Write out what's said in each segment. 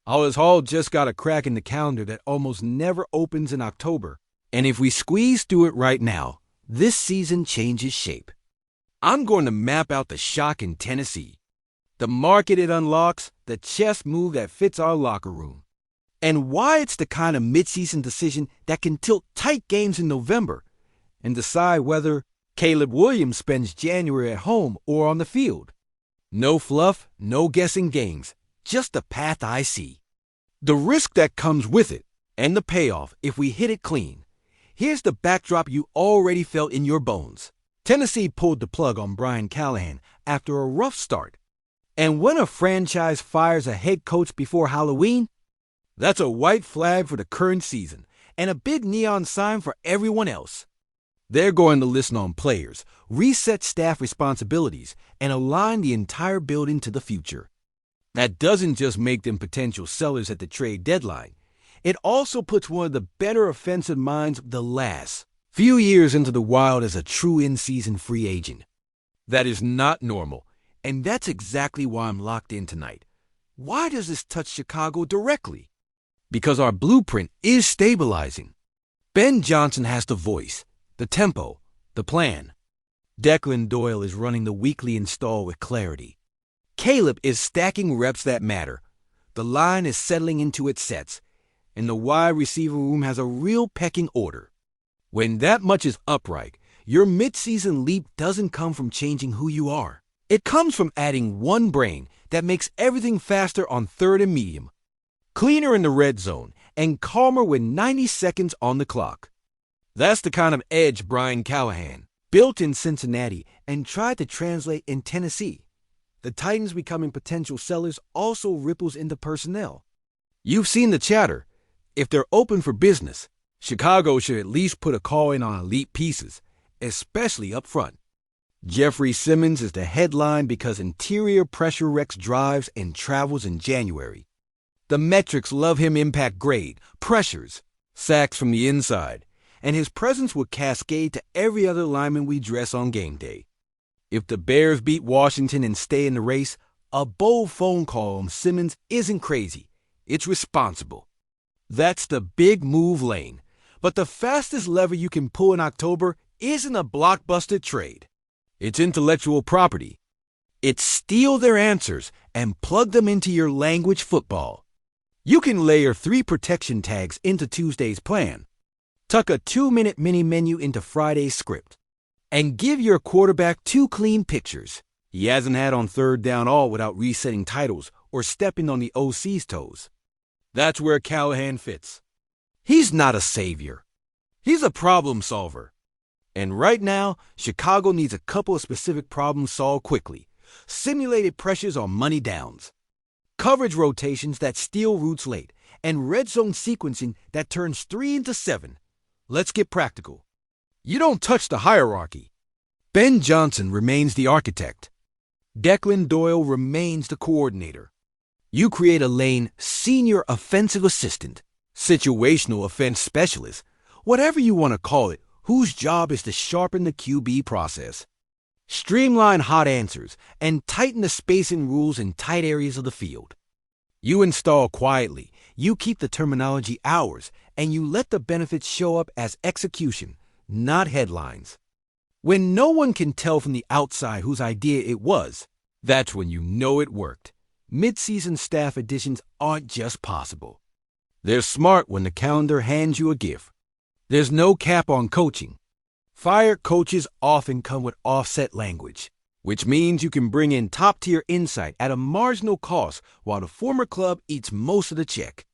Ours Hall just got a crack in the calendar that almost never opens in October. And if we squeeze through it right now, this season changes shape. I'm going to map out the shock in Tennessee, the market it unlocks, the chess move that fits our locker room, and why it's the kind of midseason decision that can tilt tight games in November and decide whether Caleb Williams spends January at home or on the field. No fluff, no guessing games, just the path I see. The risk that comes with it, and the payoff if we hit it clean. Here's the backdrop you already felt in your bones. Tennessee pulled the plug on Brian Callahan after a rough start. And when a franchise fires a head coach before Halloween, that's a white flag for the current season and a big neon sign for everyone else. They're going to listen on players, reset staff responsibilities, and align the entire building to the future. That doesn't just make them potential sellers at the trade deadline. It also puts one of the better offensive minds the last few years into the Wild as a true in-season free agent. That is not normal, and that's exactly why I'm locked in tonight. Why does this touch Chicago directly? Because our blueprint is stabilizing. Ben Johnson has the voice, the tempo, the plan. Declan Doyle is running the weekly install with clarity. Caleb is stacking reps that matter. The line is settling into its sets, and the wide receiver room has a real pecking order. When that much is upright, your midseason leap doesn't come from changing who you are. It comes from adding one brain that makes everything faster on third and medium, cleaner in the red zone, and calmer with 90 seconds on the clock. That's the kind of edge Brian Callahan built in Cincinnati and tried to translate in Tennessee. The Titans becoming potential sellers also ripples into personnel. You've seen the chatter. If they're open for business, Chicago should at least put a call in on elite pieces, especially up front. Jeffrey Simmons is the headline because interior pressure wrecks drives and travels in January. The metrics love him impact grade, pressures, sacks from the inside, and his presence will cascade to every other lineman we dress on game day. If the Bears beat Washington and stay in the race, a bold phone call on Simmons isn't crazy. It's responsible. That's the big move lane. But the fastest lever you can pull in October isn't a blockbuster trade. It's intellectual property. It's steal their answers and plug them into your language football. You can layer 3 protection tags into Tuesday's plan, tuck a 2-minute mini menu into Friday's script, and give your quarterback 2 clean pictures he hasn't had on third down all without resetting titles or stepping on the OC's toes. That's where Callahan fits. He's not a savior. He's a problem solver. And right now, Chicago needs a couple of specific problems solved quickly. Simulated pressures on money downs, coverage rotations that steal routes late, and red zone sequencing that turns 3 into 7. Let's get practical. You don't touch the hierarchy. Ben Johnson remains the architect. Declan Doyle remains the coordinator. You create a lane senior offensive assistant, situational offense specialist, whatever you want to call it, whose job is to sharpen the QB process, streamline hot answers, and tighten the spacing rules in tight areas of the field. You install quietly, you keep the terminology ours, and you let the benefits show up as execution, not headlines. When no one can tell from the outside whose idea it was, that's when you know it worked. Mid-season staff additions aren't just possible. They're smart when the calendar hands you a gift. There's no cap on coaching. Fired coaches often come with offset language, which means you can bring in top-tier insight at a marginal cost while the former club eats most of the check.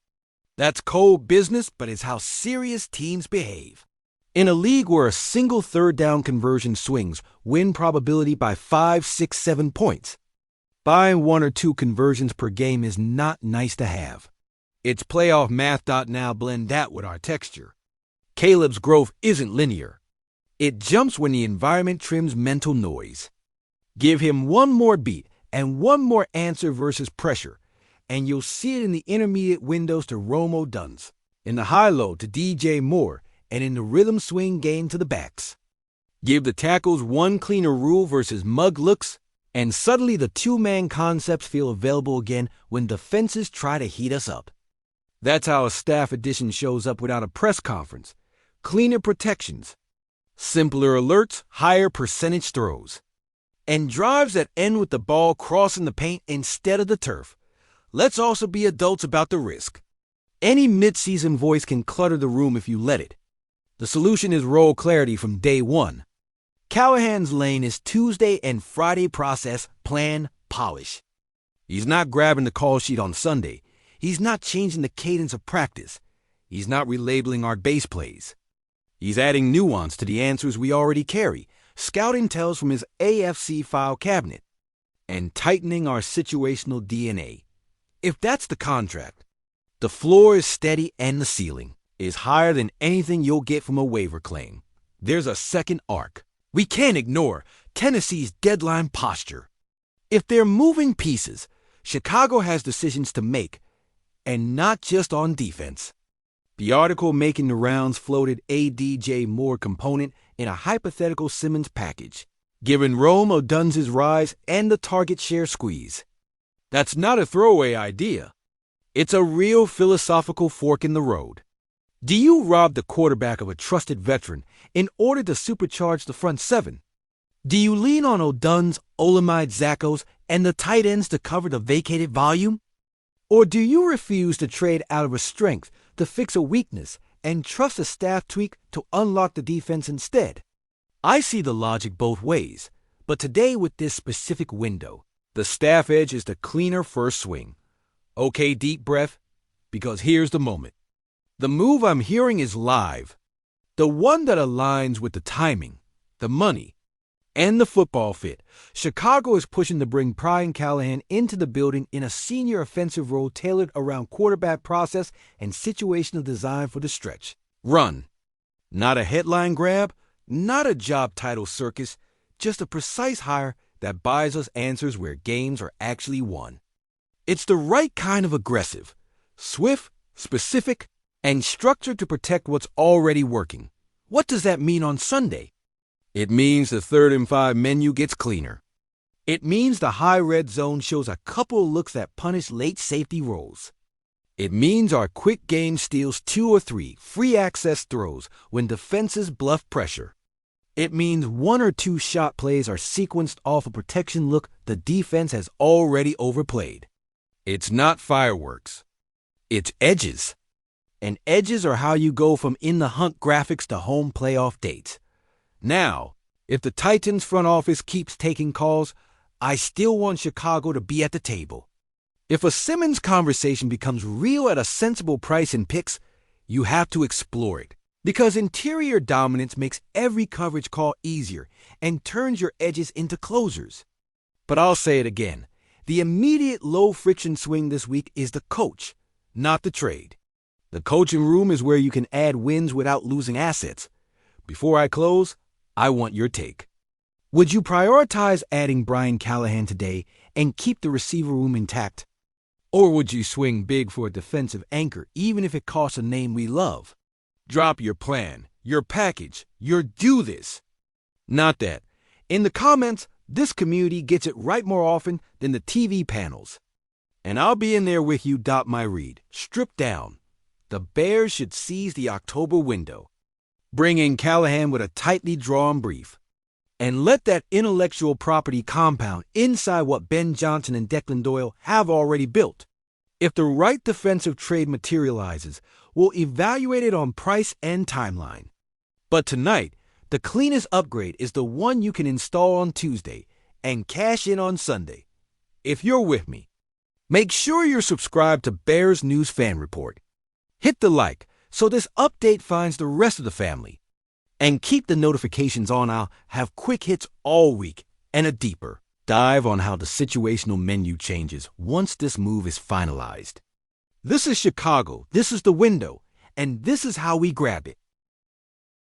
That's cold business, but it's how serious teams behave. In a league where a single third down conversion swings win probability by 5, 6, 7 points, buying 1 or 2 conversions per game is not nice to have. It's playoff math. Now blend that with our texture. Caleb's growth isn't linear. It jumps when the environment trims mental noise. Give him one more beat and one more answer versus pressure, and you'll see it in the intermediate windows to Romo Duns, in the high-low to DJ Moore, and in the rhythm swing game to the backs. Give the tackles one cleaner rule versus mug looks, And suddenly the two-man concepts feel available again when defenses try to heat us up. That's how a staff edition shows up without a press conference. Cleaner protections, simpler alerts, higher percentage throws, and drives that end with the ball crossing the paint instead of the turf. Let's also be adults about the risk. Any mid-season voice can clutter the room if you let it. The solution is role clarity from day one. Callahan's lane is Tuesday and Friday process, plan, polish. He's not grabbing the call sheet on Sunday. He's not changing the cadence of practice. He's not relabeling our base plays. He's adding nuance to the answers we already carry, scouting tells from his AFC file cabinet, and tightening our situational DNA. If that's the contract, the floor is steady and the ceiling is higher than anything you'll get from a waiver claim. There's a second arc. We can't ignore Tennessee's deadline posture. If they're moving pieces, Chicago has decisions to make, and not just on defense. The article making the rounds floated a DJ Moore component in a hypothetical Simmons package, giving Rome Odunz's rise and the target share squeeze. That's not a throwaway idea. It's a real philosophical fork in the road. Do you rob the quarterback of a trusted veteran in order to supercharge the front seven? Do you lean on Odunz, Olamide Zaccos, and the tight ends to cover the vacated volume? Or do you refuse to trade out of a strength to fix a weakness and trust a staff tweak to unlock the defense instead? I see the logic both ways, but today with this specific window, the staff edge is the cleaner first swing. Okay, deep breath, because here's the moment. The move I'm hearing is live, the one that aligns with the timing, the money, and the football fit. Chicago is pushing to bring Brian Callahan into the building in a senior offensive role tailored around quarterback process and situational design for the stretch. Run. Not a headline grab, not a job title circus, just a precise hire that buys us answers where games are actually won. It's the right kind of aggressive, swift, specific, and structured to protect what's already working. What does that mean on Sunday? It means the 3rd and 5 menu gets cleaner. It means the high red zone shows a couple looks that punish late safety rolls. It means our quick game steals 2 or 3 free access throws when defenses bluff pressure. It means 1 or 2 shot plays are sequenced off a protection look the defense has already overplayed. It's not fireworks. It's edges. And edges are how you go from in the hunt graphics to home playoff dates. Now, if the Titans front office keeps taking calls, I still want Chicago to be at the table. If a Simmons conversation becomes real at a sensible price in picks, you have to explore it. Because interior dominance makes every coverage call easier and turns your edges into closers. But I'll say it again. The immediate low-friction swing this week is the coach, not the trade. The coaching room is where you can add wins without losing assets. Before I close, I want your take. Would you prioritize adding Brian Callahan today and keep the receiver room intact? Or would you swing big for a defensive anchor even if it costs a name we love? Drop your plan, your package, your do this. Not that. In the comments, this community gets it right more often than the TV panels. And I'll be in there with you. My read. Stripped down. The Bears should seize the October window. Bring in Callahan with a tightly drawn brief. And let that intellectual property compound inside what Ben Johnson and Declan Doyle have already built. If the right defensive trade materializes, we'll evaluate it on price and timeline. But tonight, the cleanest upgrade is the one you can install on Tuesday and cash in on Sunday. If you're with me, make sure you're subscribed to Bears News Fan Report. Hit the like so this update finds the rest of the family. And keep the notifications on. I'll have quick hits all week and a deeper dive on how the situational menu changes once this move is finalized. This is Chicago, this is the window, and this is how we grab it.